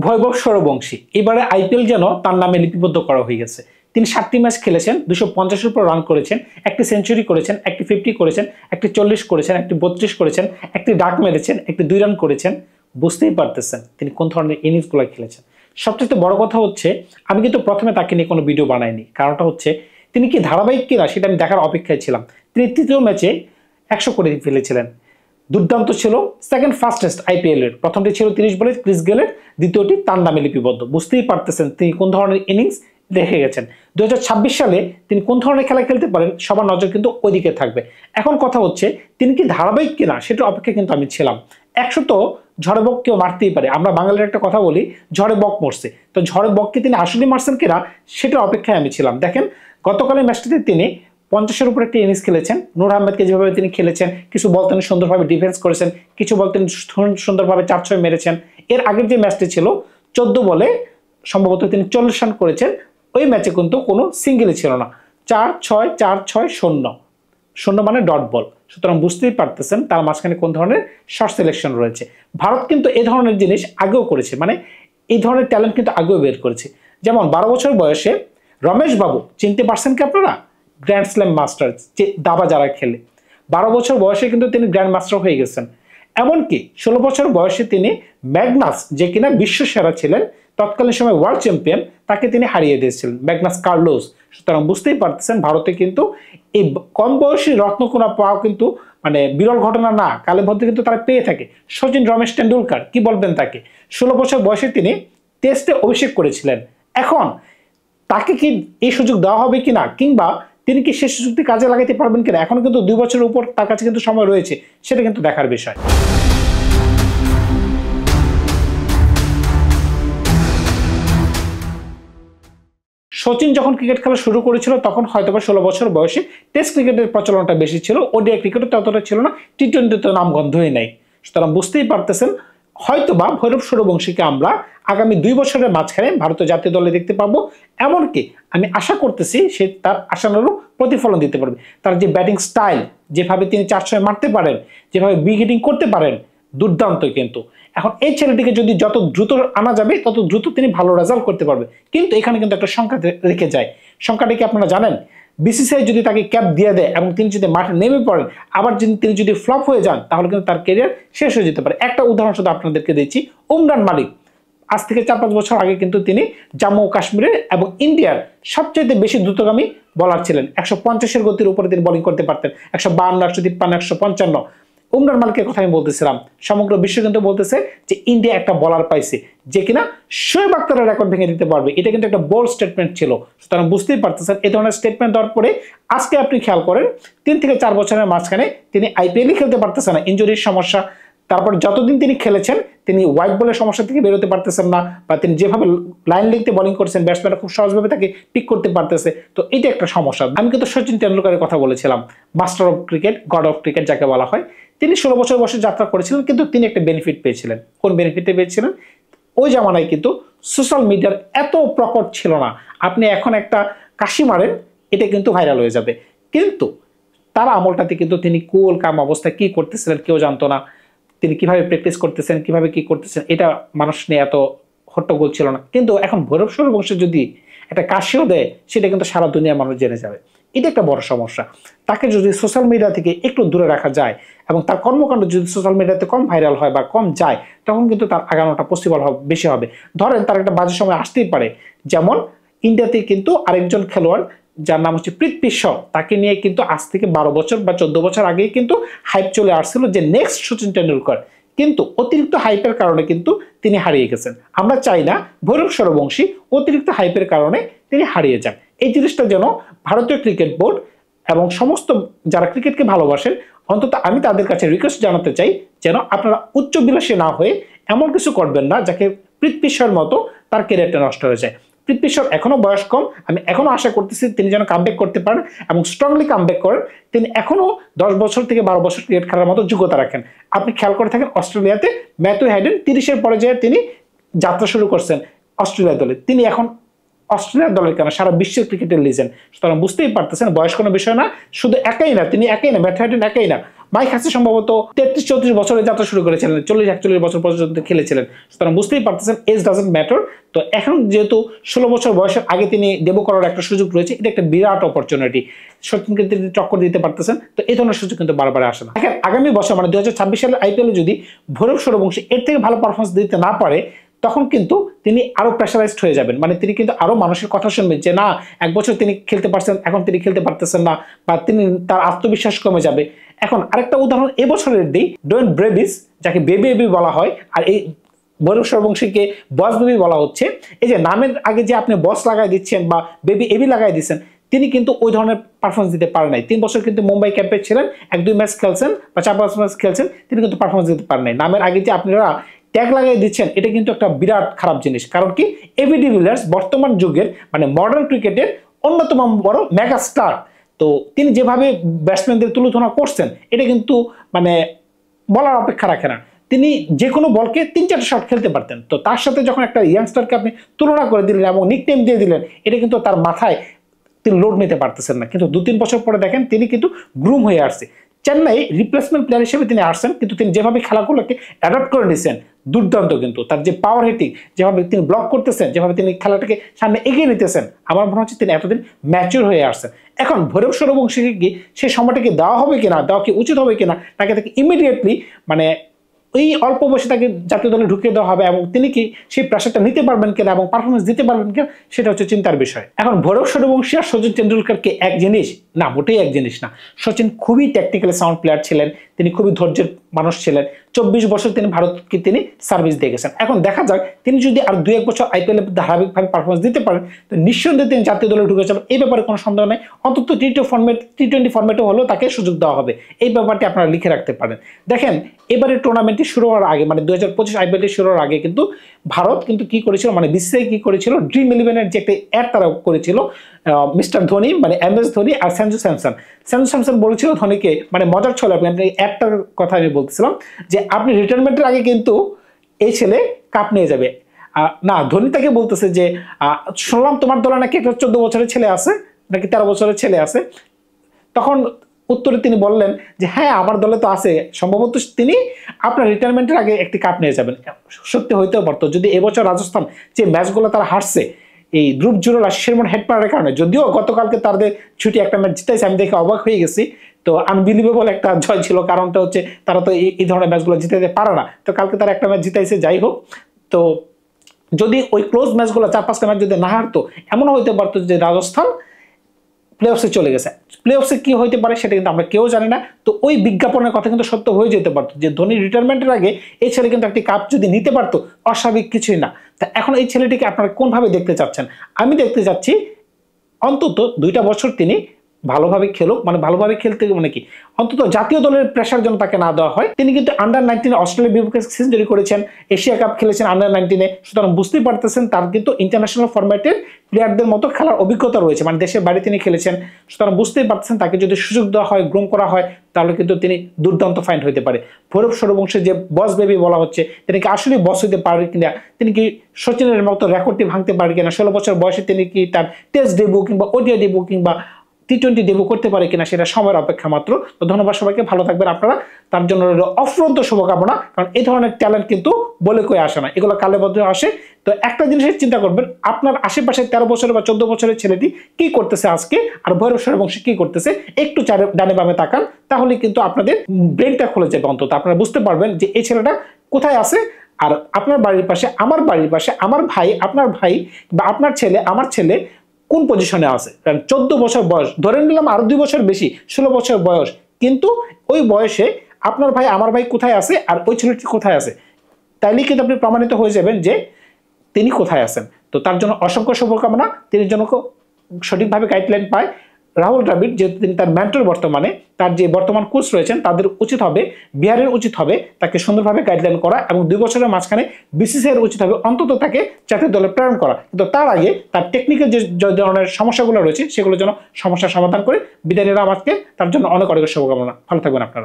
ভৈভব সূর্যবংশী এবারে আইপিএল যেন তার নামে লিপিবদ্ধ করা হয়ে গেছে। তিনি 7টি ম্যাচ খেলেছেন, 250-এর উপর রান করেছেন, একটি সেঞ্চুরি করেছেন, একটি 50 করেছেন, একটি 40 করেছেন, একটি 32 করেছেন, একটি ডাক মেরেছেন, একটি 2 রান করেছেন। বুঝতেই পারতেছেন তিনি কোন ধরনের ইনিংসগুলো খেলেছেন। সবচেয়ে বড় কথা হচ্ছে আমি কিন্তু প্রথমে তাকে নিয়ে কোনো ভিডিও বানাইনি, কারণটা হচ্ছে তিনি কি ধারাবাহিক কিনা সেটা আমি দেখার অপেক্ষায় ছিলাম। তিনি তৃতীয় ম্যাচে 100 করে ফেলেছিলেন, দুর্দান্ত ছিল। সেকেন্ড ফাস্টেস্ট আইপিএল এর, প্রথমটি ছিল 30 বলে ক্রিস গেলের, দ্বিতীয়টি তার নামে লিপিবদ্ধ। বুঝতেই পারতেছেন তিনি কোন ধরনের ইনিংস রেখে গেছেন। 2026 সালে তিনি কোন ধরনের খেলা খেলতে পারেন সবার নজর কিন্তু ওইদিকে থাকবে। এখন কথা হচ্ছে তিনি কি ধারাবাহিক কিনা সেটার অপেক্ষায় কিন্তু আমি ছিলাম। 100 তো ঝড়ে বক কেউ মারতেই পারে, আমরা বাঙালির একটা কথা বলি ঝড়ে বক মরছে, তো ঝড়ে বককে তিনি আসলে মারছেন কিনা সেটার অপেক্ষায় আমি ছিলাম। দেখেন গতকালের ম্যাচটিতে তিনি 50-এর উপর একটি ইনিংস খেলেছেন। নূর আহমেদকে যেভাবে তিনি খেলেছেন, কিছু বল তিনি সুন্দরভাবে ডিফেন্স করেছেন, কিছু বল তিনি সুন্দরভাবে 4-6 মেরেছেন। এর আগের যে ম্যাচটি ছিল 14 বলে সম্ভবত তিনি 40 রান করেছেন। ওই ম্যাচে কিন্তু কোনো সিঙ্গেলই ছিল না, 4-6 4-6 0 0 মানে ডট বল। সুতরাং বুঝতেই পারতেছেন তার মাঝখানে কোন ধরনের শর্ট সিলেকশন রয়েছে। ভারত কিন্তু এই ধরনের জিনিস আগেও করেছে, মানে এই ধরনের ট্যালেন্ট কিন্তু আগেও বের করেছে। যেমন 12 বছর বয়সে রমেশ বাবু, চিনতে পারছেন কি আপনারা? গ্র্যান্ড স্ল্যাম মাস্টার, যে দাবা যারা খেলে, 12 বছর বয়সে কিন্তু তিনি গ্র্যান্ড মাস্টার হয়ে গেছেন। এমনকি 16 বছর বয়সে তিনি ম্যাগনাস, যে কিনা বিশ্ব সেরা ছিলেন তৎকালীন সময় ওয়ার্ল্ড চ্যাম্পিয়ন, তাকে তিনি হারিয়ে দিয়েছিলেন, ম্যাগনাস কার্লোস। সুতরাং বুঝতেই পারতেছেন ভারতে কিন্তু এই কম বয়সী রত্নকোনা পাওয়া কিন্তু মানে বিরল ঘটনা না, কালে ভদ্রে কিন্তু তারা পেয়ে থাকে। সচিন রমেশ টেন্ডুলকার কি বলবেন তাকে, 16 বছর বয়সে তিনি টেস্টে অভিষেক করেছিলেন। এখন তাকে কি এই সুযোগ দেওয়া হবে কিনা, কিংবা তিনি কি শেষ সুযোগটি কাজে লাগাতে পারবেন কিনা, এখন কিন্তু 2 বছরের উপর তার কাছে কিন্তু সময় রয়েছে, সেটা কিন্তু দেখার বিষয়। সচিন যখন ক্রিকেট খেলা শুরু করেছিল তখন হয়তোবা 16 বছর বয়সে টেস্ট ক্রিকেটের প্রচলনটা বেশি ছিল, ওডিআই ক্রিকেটও ততটা ছিল না, টি-20 নাম গন্ধই নাই। সুতরাং বুঝতেই পারতেছেন হয়তোবা ভৈরব সূর্যবংশীকে আমরা আগামী 2 বছরের মাঝখানে ভারতীয় জাতীয় দলে দেখতে পাবো। এমনকি আমি আশা করতেছি সে তার আশানুরূপ প্রতিফলন দিতে পারবে। তার যে ব্যাটিং স্টাইল, যেভাবে তিনি 4-6 মারতে পারেন, যেভাবে বিগ হিটিং করতে পারেন, দুর্দান্ত। কিন্তু এখন এই ছেলেটিকে যদি যত দ্রুত আনা যাবে তত দ্রুত তিনি ভালো রেজাল্ট করতে পারবে। কিন্তু এখানে কিন্তু একটা সংখ্যা রেখে যায়। সংখ্যাটা কি আপনারা জানেন? বিসিসিআই যদি তাকে ক্যাপ দিয়ে দেয় এবং তিনি যদি মাঠে নেমে পড়েন, আবার তিনি যদি ফ্লপ হয়ে যান, তাহলে কিন্তু তার ক্যারিয়ার শেষ হয়ে যেতে পারে। একটা উদাহরণ শুধু আপনাদেরকে দিচ্ছি, উমরান মালিক। আজ থেকে 4-5 বছর আগে কিন্তু তিনি জম্মু ও কাশ্মীরের এবং ইন্ডিয়ার সবচেয়ে বেশি দ্রুতগামী বলার ছিলেন। 150-এর গতির উপরে তিনি বোলিং করতে পারতেন, 152, 153, 155। উমরান মালিকের কথা আমি বলতেছিলাম। সমগ্র বিশ্ব কিন্তু বলতেছে যে ইন্ডিয়া একটা বলার পাইছে যে কিনা শোয়েব আখতারের রেকর্ড ভেঙে দিতে পারবে। এটা কিন্তু একটা বোল্ড স্টেটমেন্ট ছিল। সুতরাং বুঝতেই পারতেছেন এই ধরনের স্টেটমেন্ট দেওয়ার পরে আজকে আপনি খেয়াল করেন 3 থেকে 4 বছরের মাঝখানে তিনি আইপিএলই খেলতে পারতেছেন না, ইনজুরির সমস্যা। তারপর যতদিন তিনি খেলেছেন তিনি হোয়াইট বলের সমস্যা থেকে বেরোতে পারতেছেন না, বা তিনি যেভাবে লাইন লিখতে বোলিং করছেন ব্যাটসম্যানরা খুব সহজভাবে তাকে পিক করতে পারতেছে। তো এটা একটা সমস্যা। আমি কিন্তু সচিন টেন্ডুলকারের কথা বলেছিলাম, master of cricket, god of cricket যাকে বলা হয়। তিনি 16 বছর বয়সে যাত্রা করেছিলেন, কিন্তু তিনি একটা বেনিফিট পেয়েছিলেন। কোন বেনিফিটে পেয়েছিলেন? ওই জামানায় কিন্তু সোশ্যাল মিডিয়ার এত প্রকট ছিল না। আপনি এখন একটা কাশি মারেন, এটা কিন্তু ভাইরাল হয়ে যাবে। কিন্তু তার আমলটাতে কিন্তু তিনি কুল কাম অবস্থায় কি করতেছিলেন কেউ জানতো না। তিনি কিভাবে প্র্যাকটিস করতেছেন, কিভাবে কি করতেছেন, এটা মানুষ নিয়ে এত হট্টগোল ছিল না। কিন্তু এখন ভৈরব সূর্যবংশী যদি একটা কাশিও দেয়, সেটা কিন্তু সারা দুনিয়ার মানুষ জেনে যাবে। এটা একটা বড় সমস্যা। তাকে যদি সোশ্যাল মিডিয়া থেকে একটু দূরে রাখা যায় এবং তার কর্মকাণ্ড যদি সোশ্যাল মিডিয়াতে কম ভাইরাল হয় বা কম যায়, তখন কিন্তু তার আগানোটা পসিবল বেশি হবে। ধরেন তার একটা বাজে সময় আসতেই পারে, যেমন ইন্ডিয়াতে কিন্তু আরেকজন খেলোয়াড় যার নাম হচ্ছে পৃথ্বী শ, তাকে নিয়ে কিন্তু আজ থেকে 12 বছর বা 14 বছর আগেই কিন্তু হাইপ চলে আসছিল যে নেক্সট সচিন টেন্ডুলকার। কিন্তু অতিরিক্ত হাইপের কারণে কিন্তু তিনি হারিয়ে গেছেন। আমরা চাই না ভৈরব সূর্যবংশী অতিরিক্ত হাইপের কারণে তিনি হারিয়ে যান। এই জিনিসটা যেন ভারতীয় ক্রিকেট বোর্ড এবং সমস্ত যারা ক্রিকেটকে ভালোবাসেন, অন্তত আমি তাদের কাছে রিকোয়েস্ট জানাতে চাই যেন আপনারা উচ্চবিলাসী না হয়ে এমন কিছু করবেন না যাকে পৃথ্বী শর মতো তার ক্যারিয়ারটা নষ্ট হয়ে যায়। পৃথ্বী শর এখনো বয়স কম, আমি এখনো আশা করতেছি তিনি যেন কামব্যাক করতে পারেন এবং স্ট্রংলি কামব্যাক করেন। তিনি এখনো 10 বছর থেকে 12 বছর ক্রিকেট খেলার মতো যোগ্যতা রাখেন। আপনি খেয়াল করে থাকেন অস্ট্রেলিয়াতে ম্যাথু হ্যাডেন 30-এর পরে যেয়ে তিনি যাত্রা শুরু করছেন অস্ট্রেলিয়া দলে। তিনি এখন অস্ট্রেলিয়ার দলের কেন সারা বিশ্বের ক্রিকেটের লিজেন্ড। সুতরাং বুঝতেই পারতেছেন বয়স কোনো বিষয় না। শুধু একাই না, তিনি একাই না, ম্যাথু হ্যাডেন একাই না, মাইক হাসি সম্ভবত 33-34 বছরে যাত্রা শুরু করেছিলেন, 40-41 বছর পর্যন্ত খেলেছিলেন। সুতরাং বুঝতেই পারতেছেন এজ ডাজন্ট ম্যাটার। তো এখন যেহেতু 16 বছর বয়সের আগে তিনি ডেবু করার একটা সুযোগ রয়েছে, এটা একটা বিরাট অপরচুনিটি। সচিনকে তিনি টক্কর দিতে পারতেছেন, তো এই ধরনের সুযোগ কিন্তু বারবার আসে না। এখন আগামী বছর মানে 2026 সালের আইপিএলে যদি ভৈরব সূর্যবংশী এর থেকে ভালো পারফরমেন্স দিতে না পারে, তখন কিন্তু তিনি আরো প্রেসারাইজড হয়ে যাবেন। মানে তিনি কিন্তু আরো মানুষের কথা শুনবেন যে না, এক বছর তিনি খেলতে পারছেন, এখন তিনি খেলতে পারতেছেন না, বা তিনি তার আত্মবিশ্বাস কমে যাবে। এখন আরেকটা উদাহরণ এবছরের দিই, ডোয়েন ব্রেভিস, যাকে বেবি বেবি বলা হয়, আর এই ভৈরব সূর্যবংশীকে বস বেবি বলা হচ্ছে। এই যে নামের আগে যে আপনি বস লাগাই দিচ্ছেন বা বেবি এবি লাগাই দিচ্ছেন, তিনি কিন্তু ওই ধরনের পারফরমেন্স দিতে পারেন নাই। 3 বছর কিন্তু মুম্বাই ক্যাম্পে ছিলেন, 1-2 ম্যাচ খেলছেন বা 4-5 ম্যাচ খেলছেন, তিনি কিন্তু পারফরমেন্স দিতে পারেন নাই। নামের আগে যে আপনারা ট্যাগ লাগাই দিচ্ছেন, এটা কিন্তু একটা বিরাট খারাপ জিনিস। কারণ কি, এবি ডিভিলিয়ার্স বর্তমান যুগের মানে মডার্ন ক্রিকেটের অন্যতম বড় মেগা স্টার। তো তিনি যেভাবে ব্যাটসম্যানদের তুলনা করছেন, এটা কিন্তু মানে বলার অপেক্ষা রাখে না। তিনি যে কোনো বলকে 3-4 শট খেলতে পারতেন। তো তার সাথে যখন একটা ইয়াংস্টারকে আপনি তুলনা করে দিলেন এবং নিকনেম দিয়ে দিলেন, এটা কিন্তু তার মাথায় তিনি লোড নিতে পারতেছেন না। কিন্তু 2-3 বছর পরে দেখেন তিনি কিন্তু গ্রুম হয়ে আসছে। চেন্নাই রিপ্লেসমেন্ট প্লেয়ার হিসেবে তিনি আসছেন, কিন্তু তিনি যেভাবে খেলাগুলোকে অ্যাডপ্ট করে নিয়েছেন, দুর্দান্ত। কিন্তু তার যে পাওয়ার হিটিং, যেভাবে তিনি ব্লক করতেছেন, যেভাবে তিনি খেলাটাকে সামনে এগিয়ে নিতেছেন, আমার মনে হচ্ছে তিনি এতদিন ম্যাচিউর হয়ে আসছেন। এখন ভৈরব সূর্যবংশীকে কি সেই সময়টাকে দেওয়া হবে কিনা, দেওয়া কি উচিত হবে কিনা, তাকে ইমিডিয়েটলি মানে এই অল্প বয়সে তাকে জাতীয় দলে ঢুকিয়ে দেওয়া হবে এবং তিনি কি সেই প্রেশারটা নিতে পারবেন কিনা এবং পারফরমেন্স দিতে পারবেন কিনা, সেটা হচ্ছে চিন্তার বিষয়। এখন ভৈরব সূর্যবংশী আর সচিন টেন্ডুলকারকে এক জিনিস না, মোটেই এক জিনিস না। সচিন খুবই টেকনিক্যালি সাউন্ড প্লেয়ার ছিলেন, তিনি খুবই ধৈর্যের মানুষ ছিলেন। 24 বছর তিনি ভারতকে তিনি সার্ভিস দিয়ে গেছেন। এখন দেখা যাক তিনি যদি আর 2-1 বছর আইপিএল ধারাবাহিকভাবে পারফরমেন্স দিতে পারেন, তো নিঃসন্দেহে তিনি জাতীয় দলে ঢুকে যাবেন, এই ব্যাপারে কোনো সন্দেহ নেই। অন্তত টি20 ফরম্যাটে হলেও তাকে সুযোগ দেওয়া হবে, এই ব্যাপারটি আপনারা লিখে রাখতে পারেন। দেখেন এবারে টুর্নামেন্টটি শুরু হওয়ার আগে মানে 2025 আইপিএলটি শুরু হওয়ার আগে কিন্তু ভারত কিন্তু কি করেছিল, মানে বিসিসিআই কি করেছিল, ড্রিম ইলেভেনের যে একটা অ্যাড তারা করেছিল, মিস্টার ধোনি মানে MS ধোনি আর সঞ্জু স্যামসন বলেছিল ধোনিকে, মানে মজার ছলে আপনি অ্যাডটার কথা আমি বলতেছিলাম যে আপনি রিটায়ারমেন্টের আগে কিন্তু এই ছেলে কাপ নিয়ে যাবে। না, ধোনি তাকে বলতেছে যে শুনলাম তোমার দলে নাকি একটা 14 বছরের ছেলে আছে, নাকি 13 বছরের ছেলে আছে। তখন উত্তরে তিনি বললেন যে হ্যাঁ আমার দলে তো আছে, সম্ভবত তিনি আপনার রিটায়ারমেন্টের আগে একটি কাপ নিয়ে যাবেন। সত্যি হইতেও পারতো যদি এবছর রাজস্থান যে ম্যাচগুলো তারা হারছে এই ধ্রুব জুরেল আশিসের মনে হেড পাওয়ার কারণে, যদিও গতকালকে তাদের ছুটি একটা ম্যাচ জিতাইছে, আমি দেখে অবাক হয়ে গেছি। তো আনবিলিভেবল একটা জয় ছিল, কারণটা হচ্ছে তারা তো এই ধরনের ম্যাচগুলো জিতাইতে পারে না। তো কালকে তারা একটা ম্যাচ জিতাইছে, যাই হোক। তো যদি ওই ক্লোজ ম্যাচগুলো 4-5টা ম্যাচ যদি না হারতো, এমনও হইতে পারতো যে রাজস্থান প্লেঅফসে চলে গেছে। প্লেঅফসে কি হইতে পারে সেটা কিন্তু আমরা কেউ জানি না। তো ওই বিজ্ঞাপনের কথা কিন্তু সত্য হয়ে যেতে পারতো যে ধোনির রিটায়ারমেন্টের আগে এই ছেলে কিন্তু একটি কাপ যদি নিতে পারতো, অস্বাভাবিক কিছুই না। তা এখন এই ছেলেটিকে আপনারা কোনভাবে দেখতে চাচ্ছেন? আমি দেখতে চাচ্ছি অন্তত 2টা বছর তিনি ভালোভাবে খেলুক, মানে ভালোভাবে খেলতে মানে কি অন্তত জাতীয় দলের প্রেসার যেন তাকে না দেওয়া হয়। তিনি কিন্তু আন্ডার-19 অস্ট্রেলিয়ার বিপক্ষে সেঞ্চুরি করেছেন, এশিয়া কাপ খেলেছেন আন্ডার-19, সুতরাং বুঝতেই পারতেছেন তার কিন্তু ইন্টারন্যাশনাল ফরম্যাটের প্লেয়ারদের মতো খেলার অভিজ্ঞতা রয়েছে, মানে দেশের বাইরে তিনি খেলেছেন। সুতরাং বুঝতেই পারতেছেন তাকে যদি সুযোগ দেওয়া হয়, গ্রুম করা হয়, তাহলে কিন্তু তিনি দুর্দান্ত ফাইন্ড হইতে পারে। ভৈরব সূর্যবংশী যে বস বেবি বলা হচ্ছে, তিনি কি আসলে বস হইতে পারে কিনা, তিনি কি সচিনের মতো রেকর্ডটি ভাঙতে পারে কিনা, 16 বছর বয়সে তিনি কি তার টেস্ট ডেবিউ কিংবা ওডিআই ডেবিউ কিংবা টি20 ডেবিউ করতে পারে কিনা, সেটা সময়ের অপেক্ষা মাত্র। তো ধন্যবাদ সবাইকে, ভালো থাকবেন আপনারা। তার জন্য রইল অফুরন্ত শুভকামনা, কারণ এই ধরনের ট্যালেন্ট কিন্তু বলে কই আসে না, এগুলো কালে বদলে আসে। তো একটা জিনিসের চিন্তা করবেন, আপনার আশেপাশে 13 বছরের বা 14 বছরের ছেলেটি কি করতেছে আজকে, আর ভৈরব সূর্যবংশী কি করতেছে, একটু ডানে বামে তাকান, তাহলে কিন্তু আপনাদের ব্রেনটা খুলে যাবে। অন্তত আপনারা বুঝতে পারবেন যে এই ছেলেটা কোথায় আছে। আর আপনার বাড়ির পাশে, আমার বাড়ির পাশে, আমার ভাই, আপনার ভাই বা আপনার ছেলে, আমার ছেলে কোন পজিশনে আছে। কারণ 14 বছর বয়স, ধরে নিলাম আরো 2 বছর বেশি, 16 বছর বয়স, কিন্তু ওই বয়সে আপনার ভাই, আমার ভাই কোথায় আছে আর ওই ছেলেটি কোথায় আছে, তাইলেই কিন্তু আপনি প্রমাণিত হয়ে যাবেন যে তিনি কোথায় আছেন। তো তার জন্য অসংখ্য শুভকামনা, তিনি যেন সঠিকভাবে গাইডলাইন পায়। রাহুল দ্রাবিড় যেহেতু তিনি তার মেন্টর, বর্তমানে তার যে বর্তমান কোচ রয়েছেন তাদের উচিত হবে, বিহারের উচিত হবে তাকে সুন্দরভাবে গাইডলাইন করা, এবং 2 বছরের মাঝখানে বিসিসিআইয়ের উচিত হবে অন্তত তাকে জাতীয় দলে প্রেরণ করা। কিন্তু তার আগে তার টেকনিক্যাল যে ধরনের সমস্যাগুলো রয়েছে সেগুলোর জন্য সমস্যার সমাধান করে বিদায় নিলাম আজকে। তার জন্য অনেক অনেক শুভকামনা, ভালো থাকবেন আপনারা।